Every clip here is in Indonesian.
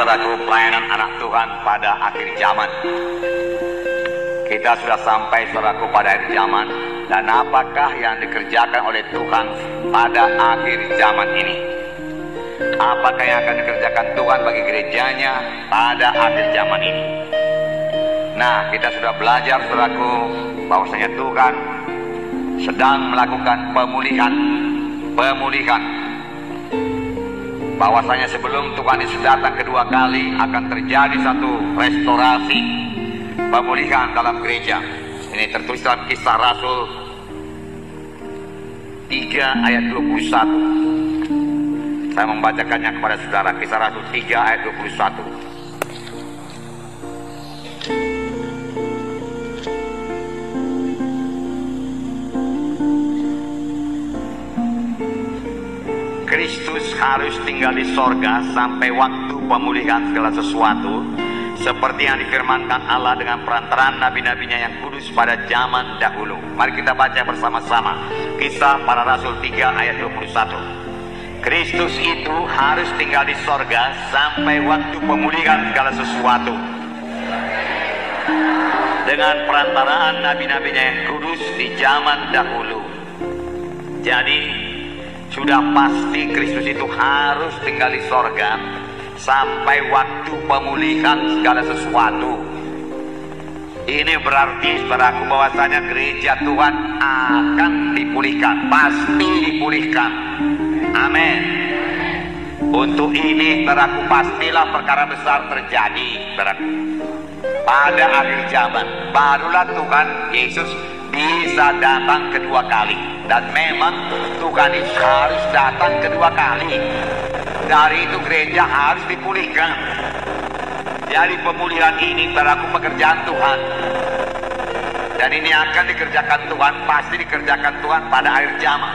saudaraku, pelayanan anak Tuhan pada akhir zaman. Kita sudah sampai saudaraku pada akhir zaman. Dan apakah yang dikerjakan oleh Tuhan pada akhir zaman ini? Apakah yang akan dikerjakan Tuhan bagi gerejanya pada akhir zaman ini? Nah, kita sudah belajar saudaraku bahwasanya Tuhan sedang melakukan pemulihan. Bahwasanya sebelum Tuhan Yesus datang kedua kali akan terjadi satu restorasi pemulihan dalam gereja. Ini tertulis dalam Kisah Rasul 3 ayat 21. Saya membacakannya kepada saudara. Kisah Rasul 3 ayat 21. Kristus harus tinggal di sorga sampai waktu pemulihan segala sesuatu, seperti yang difirmankan Allah dengan perantaraan nabi-nabinya yang kudus pada zaman dahulu. Mari kita baca bersama-sama Kisah Para Rasul 3 ayat 21. Kristus itu harus tinggal di sorga sampai waktu pemulihan segala sesuatu, dengan perantaraan nabi-nabinya yang kudus di zaman dahulu. Jadi sudah pasti Kristus itu harus tinggal di sorga sampai waktu pemulihan segala sesuatu. Ini berarti saudaraku bahwasanya gereja Tuhan akan dipulihkan, pasti dipulihkan. Amin. Untuk ini saudaraku pastilah perkara besar terjadi saudaraku. Pada akhir zaman barulah Tuhan Yesus bisa datang kedua kali. Dan memang Tuhan Yesus harus datang kedua kali. Dari itu gereja harus dipulihkan. Jadi pemulihan ini saudaraku pekerjaan Tuhan. Dan ini akan dikerjakan Tuhan, pasti dikerjakan Tuhan pada akhir zaman.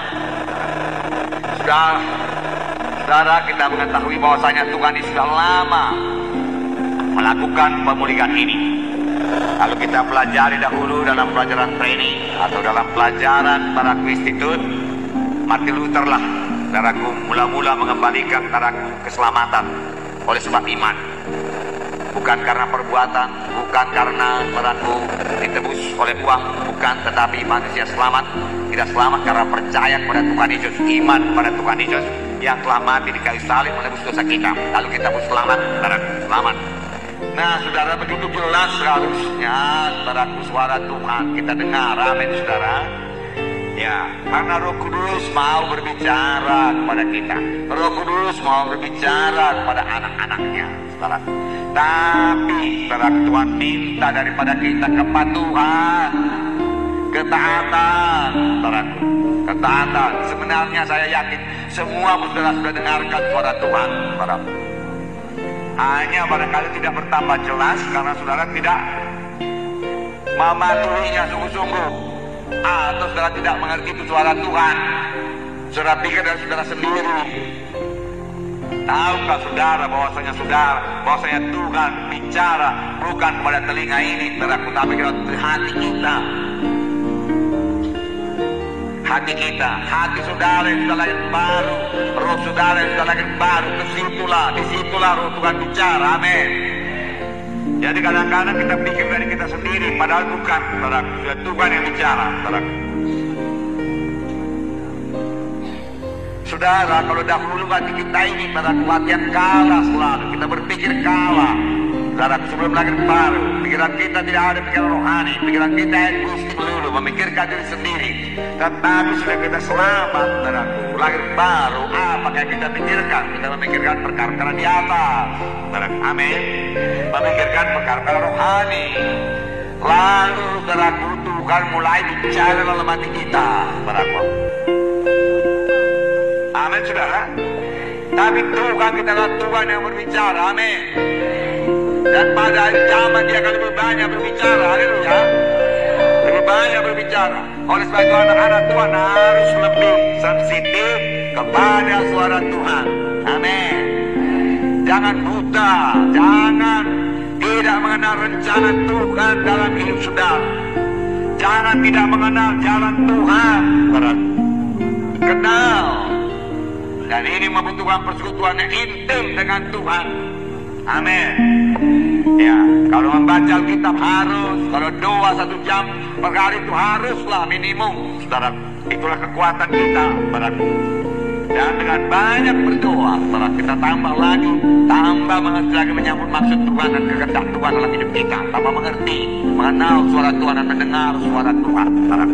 Saudara, kita mengetahui bahwasanya Tuhan sudah lama melakukan pemulihan ini. Kalau kita pelajari dahulu dalam pelajaran training atau dalam pelajaran para institut, Martin Luther lah saudaraku mula-mula mengembalikan saudaraku keselamatan oleh sebab iman. Bukan karena perbuatan, bukan karena saudaraku ditebus oleh uang, bukan, tetapi manusia tidak selamat karena percaya kepada Tuhan Yesus, iman pada Tuhan Yesus yang telah mati di kayu salib menebus dosa kita. Lalu kita pun selamat, saudaraku, selamat. Nah, saudara, begitu jelas harusnya saudaraku suara Tuhan kita dengar. Amin, saudara. Ya, karena Roh Kudus mau berbicara kepada kita. Roh Kudus mau berbicara kepada anak-anaknya, saudara. Tapi saudara, Tuhan minta daripada kita kepatuhan, ketaatan, saudaraku, ketaatan. Sebenarnya saya yakin semua saudara sudah dengarkan suara Tuhan, saudaraku. Hanya barangkali tidak bertambah jelas karena saudara tidak mematuhinya sungguh-sungguh, atau saudara tidak mengerti itu suara Tuhan. Saudara pikir dari saudara sendiri. Tahukah saudara bahwasanya Tuhan bicara bukan pada telinga ini, saudaraku, tapi kepada hati kita. Hati kita, hati saudara yang sudah lahir baru, roh saudara yang sudah lahir baru, disitulah roh Tuhan bicara. Amin. Jadi kadang-kadang kita pikir dari kita sendiri, padahal bukan, saudaraku, sudah Tuhan yang bicara, saudaraku. Saudara, kalau dahulu hati kita ini pada kematian kalah selalu, kita berpikir kalah. Saudaraku, sebelum lahir baru, pikiran kita tidak ada pikiran rohani, pikiran kita egoistik dulu, memikirkan diri sendiri. Tetapi sudah kita selamat, saudaraku, lahir baru, apakah kita pikirkan? Kita memikirkan perkara-perkara di atas, saudaraku. Amin. Memikirkan perkara-perkara rohani. Lalu, saudaraku, Tuhan mulai bicara dalam hati kita, saudaraku. Amin, saudara. Tapi Tuhan kita adalah Tuhan yang berbicara. Amin. Dan pada zaman dia akan lebih banyak berbicara. Haleluya. Lebih banyak berbicara. Oleh sebab itu anak-anak Tuhan harus lebih sensitif kepada suara Tuhan. Amin. Jangan buta, jangan tidak mengenal rencana Tuhan dalam hidup saudara. Jangan tidak mengenal jalan Tuhan. Kenal. Dan ini membutuhkan persekutuan yang intim dengan Tuhan. Amin. Ya, kalau membaca Alkitab harus, kalau doa 1 jam per hari itu haruslah minimum, saudara. Itulah kekuatan kita, saudaraku. Dan dengan banyak berdoa, saudara, kita tambah lagi, tambah mengerti lagi menyambut maksud Tuhan dan kehendak Tuhan dalam hidup kita. Tambah mengerti, mengenal suara Tuhan dan mendengar suara Tuhan, saudara.